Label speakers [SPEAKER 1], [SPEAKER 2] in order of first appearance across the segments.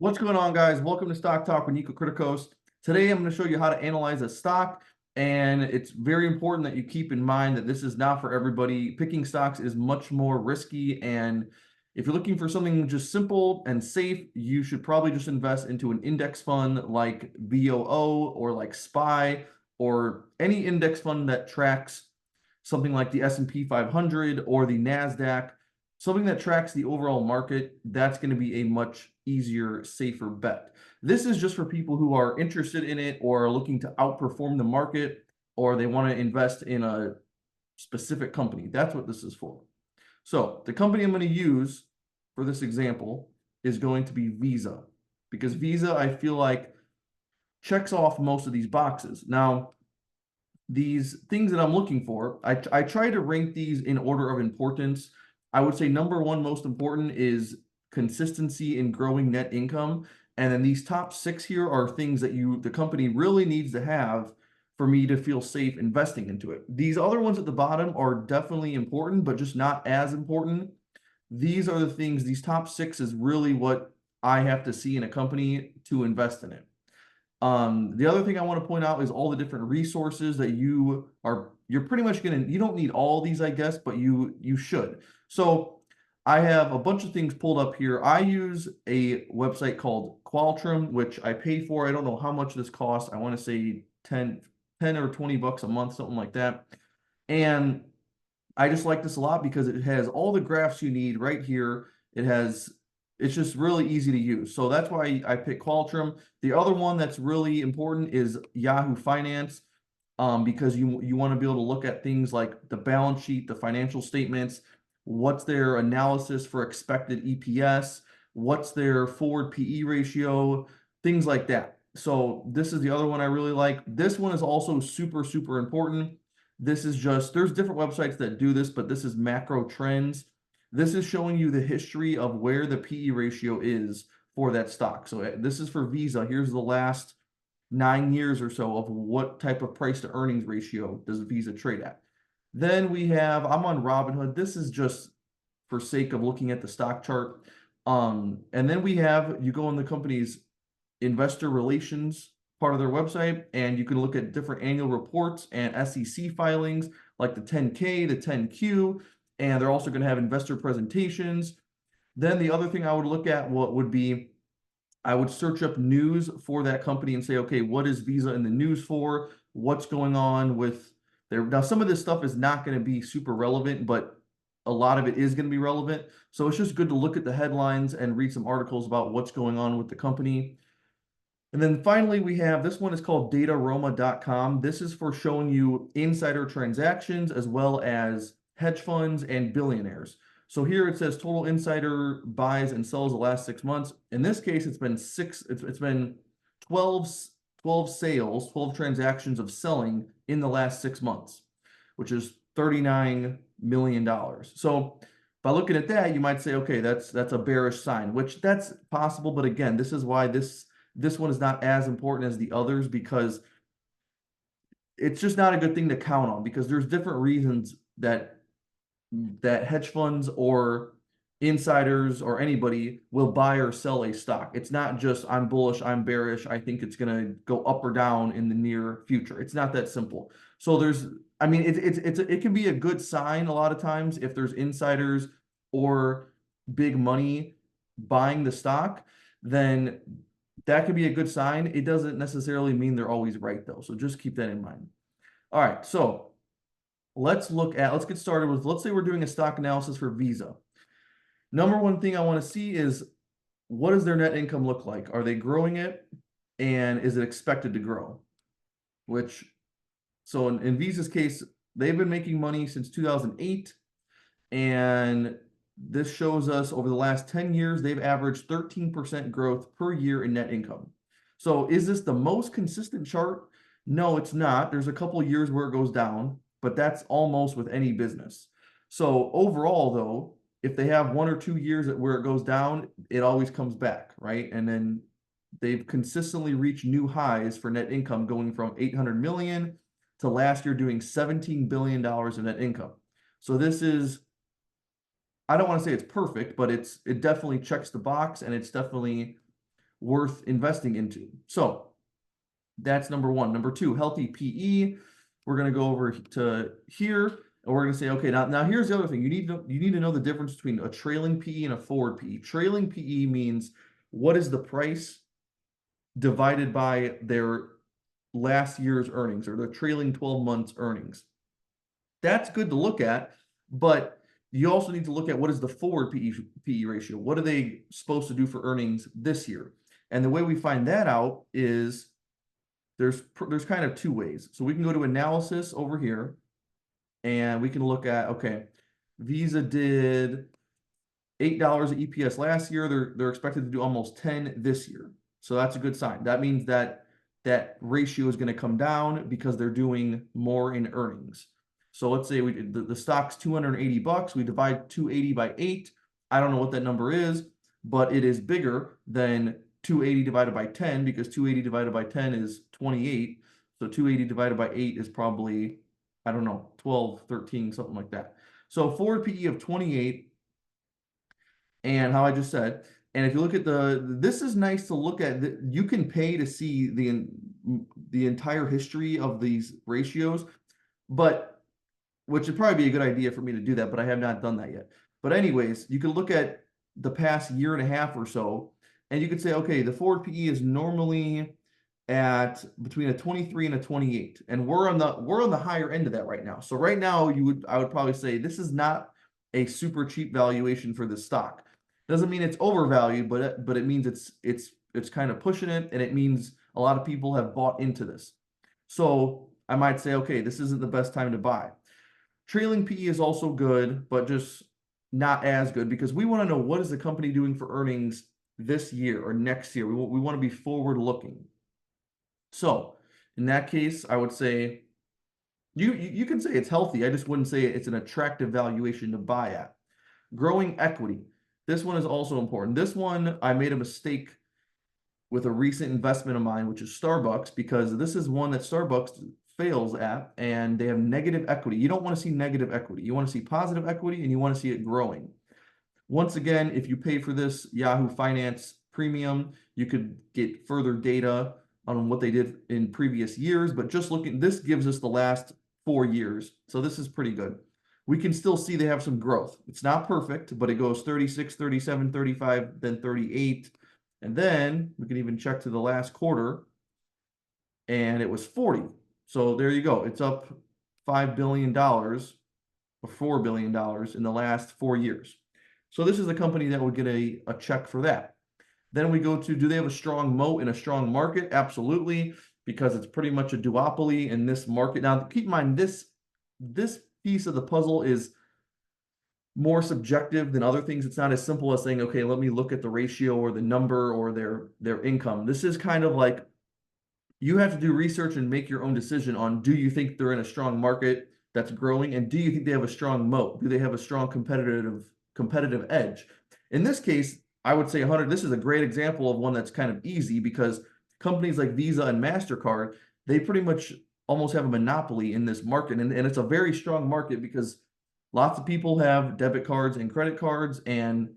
[SPEAKER 1] What's going on, guys? Welcome to Stock Talk with Nico Criticos. Today, I'm going to show you how to analyze a stock, and it's very important that you keep in mind that this is not for everybody. Picking stocks is much more risky, and if you're looking for something just simple and safe, you should probably just invest into an index fund like VOO or like SPY or any index fund that tracks something like the S&P 500 or the NASDAQ, something that tracks the overall market. That's going to be a much easier, safer bet. This is just for people who are interested in it or are looking to outperform the market, or they want to invest in a specific company. That's what this is for. So the company I'm going to use for this example is going to be Visa, because Visa, I feel like, checks off most of these boxes. Now, these things that I'm looking for, I try to rank these in order of importance. I would say number one most important is consistency in growing net income. And then these top six here are things that the company really needs to have for me to feel safe investing into it. These other ones at the bottom are definitely important, but just not as important. These are the things, these top six is really what I have to see in a company to invest in it. The other thing I want to point out is all the different resources that you're pretty much you don't need all these, I guess, but you should. So I have a bunch of things pulled up here. I use a website called Qualtrim, which I pay for. I don't know how much this costs. I want to say 10 or 20 bucks a month, something like that. And I just like this a lot because it has all the graphs you need right here. It's just really easy to use. So that's why I picked Qualtrim. The other one that's really important is Yahoo Finance, because you want to be able to look at things like the balance sheet, the financial statements, what's their analysis for expected EPS, what's their forward PE ratio, things like that. So this is the other one I really like. This one is also super, super important. This is just, there's different websites that do this, but this is Macro Trends. This is showing you the history of where the PE ratio is for that stock. So this is for Visa. Here's the last 9 years or so of what type of price to earnings ratio does Visa trade at. Then I'm on Robinhood. This is just for sake of looking at the stock chart. And then you go on the company's investor relations part of their website, and you can look at different annual reports and SEC filings like the 10K, the 10Q, and they're also going to have investor presentations. Then the other thing I would look at I would search up news for that company and say, okay, what is Visa in the news for? What's going on with there? Now, some of this stuff is not going to be super relevant, but a lot of it is going to be relevant. So it's just good to look at the headlines and read some articles about what's going on with the company. And then finally, this one is called dataroma.com. This is for showing you insider transactions as well as hedge funds and billionaires. So here it says total insider buys and sells the last 6 months. In this case, it's been 12 sales, 12 transactions of selling in the last 6 months, which is $39 million. So by looking at that, you might say, okay, that's a bearish sign, which that's possible. But again, this is why this one is not as important as the others, because it's just not a good thing to count on, because there's different reasons that hedge funds or insiders or anybody will buy or sell a stock. It's not just I'm bullish, I'm bearish, I think it's going to go up or down in the near future. It's not that simple. So it can be a good sign a lot of times if there's insiders or big money buying the stock, then that could be a good sign. It doesn't necessarily mean they're always right, though. So just keep that in mind. All right, so let's get started with, let's say we're doing a stock analysis for Visa. Number one thing I want to see is, what does their net income look like? Are they growing it? And is it expected to grow? So in Visa's case, they've been making money since 2008. And this shows us over the last 10 years, they've averaged 13% growth per year in net income. So is this the most consistent chart? No, it's not. There's a couple of years where it goes down, but that's almost with any business. So overall, though, if they have 1 or 2 years where it goes down, it always comes back, right? And then they've consistently reached new highs for net income, going from 800 million to last year doing $17 billion in net income. So this is, I don't want to say it's perfect, but it definitely checks the box, and it's definitely worth investing into. So that's number one. Number two, healthy PE. We're going to go over to here, and we're going to say, okay, now here's the other thing. You need to know the difference between a trailing PE and a forward PE. Trailing PE means what is the price divided by their last year's earnings, or the trailing 12 months earnings. That's good to look at, but you also need to look at what is the forward PE ratio. What are they supposed to do for earnings this year? And the way we find that out is there's kind of two ways. So we can go to analysis over here, and we can look at, okay, Visa did $8 EPS last year. They're expected to do almost 10 this year. So that's a good sign. That means that ratio is going to come down because they're doing more in earnings. So let's say the stock's $280. We divide 280 by 8. I don't know what that number is, but it is bigger than 280 divided by 10, because 280 divided by 10 is 28. So 280 divided by 8 is probably, I don't know, 12, 13, something like that. So forward PE of 28, and how I just said, and if you look at this is nice to look at. You can pay to see the entire history of these ratios, but which would probably be a good idea for me to do that, but I have not done that yet. But anyways, you can look at the past year and a half or so, and you could say, okay, the forward PE is normally at between a 23 and a 28, and we're on the higher end of that right now. So right now, I would probably say this is not a super cheap valuation for this stock. Doesn't mean it's overvalued, but it means it's kind of pushing it, and it means a lot of people have bought into this. So I might say, okay, this isn't the best time to buy. Trailing PE is also good, but just not as good, because we want to know, what is the company doing for earnings this year or next year. We want to be forward looking. So in that case, I would say you can say it's healthy. I just wouldn't say it's an attractive valuation to buy at. Growing equity. This one is also important. This one, I made a mistake with a recent investment of mine, which is Starbucks, because this is one that Starbucks fails at, and they have negative equity. You don't want to see negative equity. You want to see positive equity, and you want to see it growing. Once again, if you pay for this Yahoo Finance Premium, you could get further data on what they did in previous years, but just looking, this gives us the last 4 years. So this is pretty good. We can still see they have some growth. It's not perfect, but it goes 36, 37, 35, then 38. And then we can even check to the last quarter, and it was 40. So there you go. It's up $5 billion or $4 billion in the last 4 years. So this is a company that would get a check for that. Then we go to, do they have a strong moat in a strong market? Absolutely, because it's pretty much a duopoly in this market. Now, keep in mind, this piece of the puzzle is more subjective than other things. It's not as simple as saying, okay, let me look at the ratio or the number or their income. This is kind of like, you have to do research and make your own decision on, do you think they're in a strong market that's growing, and do you think they have a strong moat? Do they have a strong competitive edge? In this case, I would say 100. This is a great example of one that's kind of easy, because companies like Visa and MasterCard, they pretty much almost have a monopoly in this market, and it's a very strong market because lots of people have debit cards and credit cards, and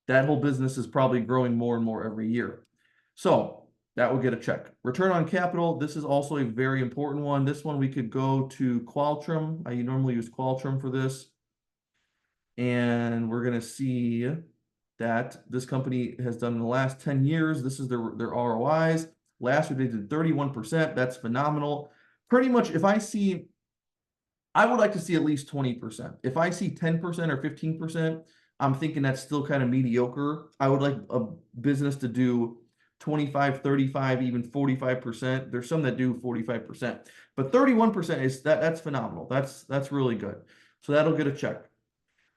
[SPEAKER 1] that whole business is probably growing more and more every year. So that will get a check. Return on capital, this is also a very important one. This one we could go to Qualtrim. I normally use Qualtrim for this. And we're going to see that this company has done in the last 10 years. This is their ROIs. Last year they did 31%. That's phenomenal. Pretty much, I would like to see at least 20%. If I see 10% or 15%, I'm thinking that's still kind of mediocre. I would like a business to do 25, 35, even 45%. There's some that do 45%, but 31% that's phenomenal. That's really good. So that'll get a check.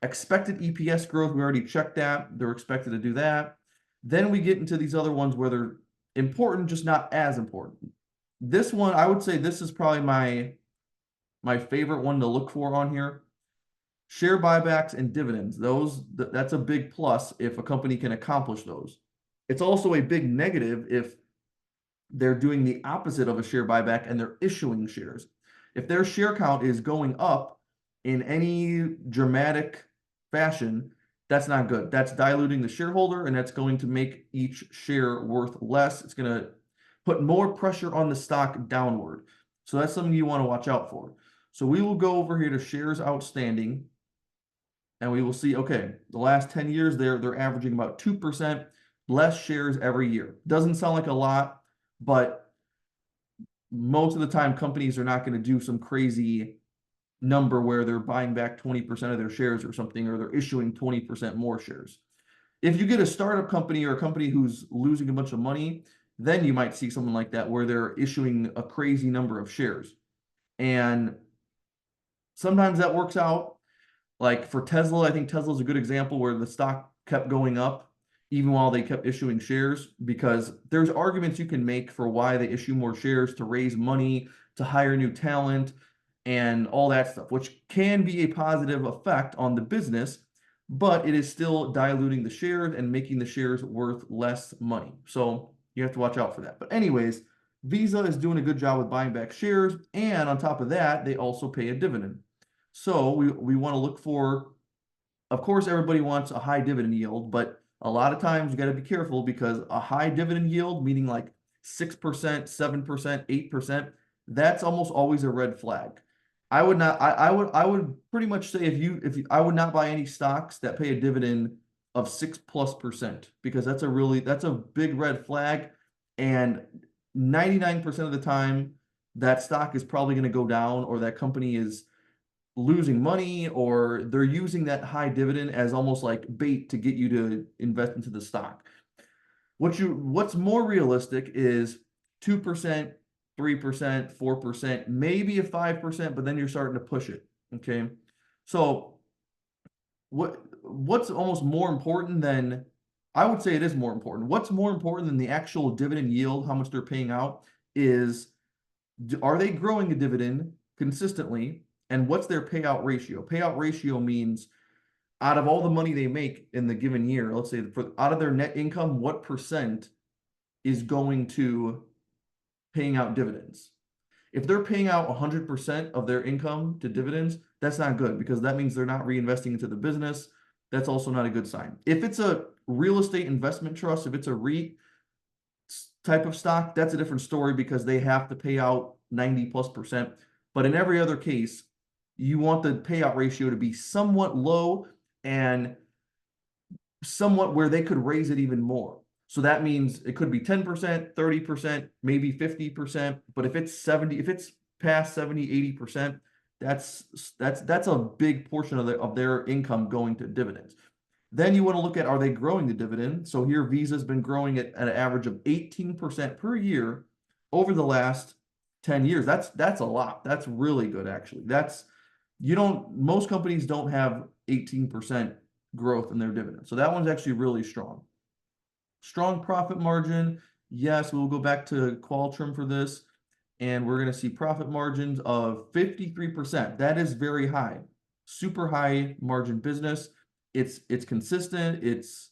[SPEAKER 1] Expected EPS growth, we already checked that. They're expected to do that. Then we get into these other ones where they're important, just not as important. This one, I would say this is probably my favorite one to look for on here. Share buybacks and dividends. That's a big plus if a company can accomplish those. It's also a big negative if they're doing the opposite of a share buyback and they're issuing shares. If their share count is going up in any dramatic fashion, That's not good. That's diluting the shareholder, and that's going to make each share worth less. It's going to put more pressure on the stock downward. So that's something you want to watch out for. So we will go over here to shares outstanding, and we will see, okay, the last 10 years, they're averaging about 2% less shares every year. Doesn't sound like a lot, but most of the time, companies are not going to do some crazy number where they're buying back 20% of their shares or something, or they're issuing 20% more shares. If you get a startup company or a company who's losing a bunch of money, then you might see something like that where they're issuing a crazy number of shares. And sometimes that works out. Like for Tesla, I think Tesla's a good example where the stock kept going up even while they kept issuing shares, because there's arguments you can make for why they issue more shares: to raise money, to hire new talent, and all that stuff, which can be a positive effect on the business, but it is still diluting the shares and making the shares worth less money. So you have to watch out for that. But anyways, Visa is doing a good job with buying back shares, and on top of that, they also pay a dividend. So we want to look for, of course, everybody wants a high dividend yield, but a lot of times you got to be careful, because a high dividend yield, meaning like 6%, 7%, 8%, that's almost always a red flag. I would not, I would pretty much say I would not buy any stocks that pay a dividend of 6+%, because that's a big red flag. And 99% of the time, that stock is probably going to go down, or that company is losing money, or they're using that high dividend as almost like bait to get you to invest into the stock. What's more realistic is 2%, 3%, 4%, maybe a 5%, but then you're starting to push it. Okay. So what's almost more important than, I would say it is more important. What's more important than the actual dividend yield, how much they're paying out, is are they growing a dividend consistently, and what's their payout ratio? Payout ratio means out of all the money they make in the given year, let's say out of their net income, what percent is going to paying out dividends? If they're paying out 100% of their income to dividends, that's not good, because that means they're not reinvesting into the business. That's also not a good sign. If it's a real estate investment trust, if it's a REIT type of stock, that's a different story, because they have to pay out 90+%. But in every other case, you want the payout ratio to be somewhat low and somewhat where they could raise it even more. So that means it could be 10%, 30%, maybe 50%. But if it's past 70, 80%, that's a big portion of their income going to dividends. Then you want to look at, are they growing the dividend? So here, Visa's been growing it at an average of 18% per year over the last 10 years. That's a lot. That's really good, actually. Most companies don't have 18% growth in their dividend. So that one's actually really strong. Strong profit margin. Yes, we'll go back to Qualtrim for this, and we're going to see profit margins of 53%. That is very high. Super high margin business. It's consistent. It's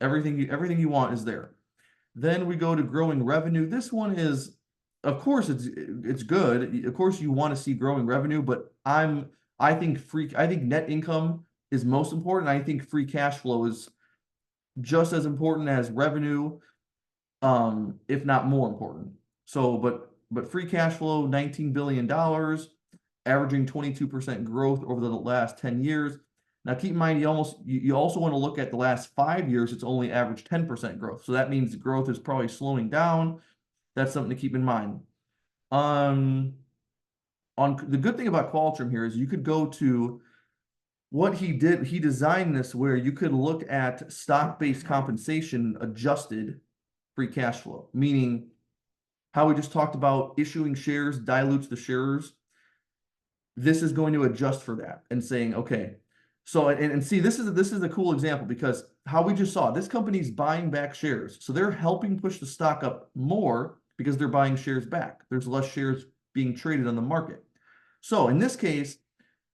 [SPEAKER 1] everything you want is there. Then we go to growing revenue. This one is, of course, it's good. Of course, you want to see growing revenue, but I think net income is most important. I think free cash flow is just as important as revenue, if not more important. So, but free cash flow, $19 billion, averaging 22% growth over the last 10 years. Now, keep in mind, you also want to look at the last 5 years. It's only averaged 10% growth. So that means growth is probably slowing down. That's something to keep in mind. On the good thing about Qualtrim here is you could go to what he did. He designed this where you could look at stock-based compensation adjusted free cash flow, meaning how we just talked about issuing shares dilutes the shares. This is going to adjust for that and saying, okay, so and see, this is a cool example, because how we just saw, this company's buying back shares. So they're helping push the stock up more because they're buying shares back. There's less shares being traded on the market. So in this case,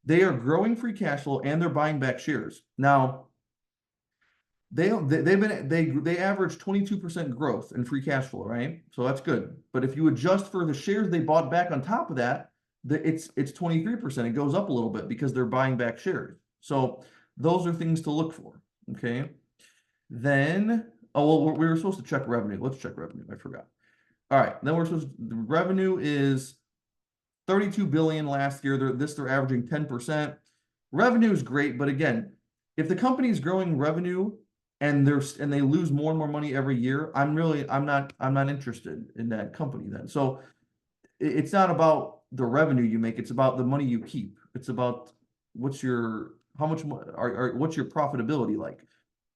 [SPEAKER 1] they are growing free cash flow and they're buying back shares. Now, they average 22% growth in free cash flow, right? So that's good. But if you adjust for the shares they bought back on top of that, it's 23%. It goes up a little bit because they're buying back shares. So those are things to look for. Okay. Then, oh, well, we were supposed to check revenue. Let's check revenue. I forgot. All right. Then the revenue is 32 billion last year. They're averaging 10%. Revenue is great, but again, if the company is growing revenue and they lose more and more money every year, I'm not interested in that company then. So it's not about the revenue you make, it's about the money you keep. It's about what's your profitability like?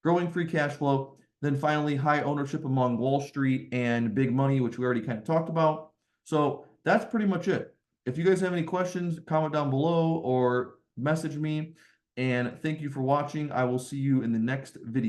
[SPEAKER 1] Growing free cash flow, then finally high ownership among Wall Street and big money, which we already kind of talked about. So that's pretty much it. If you guys have any questions, comment down below or message me. And thank you for watching. I will see you in the next video.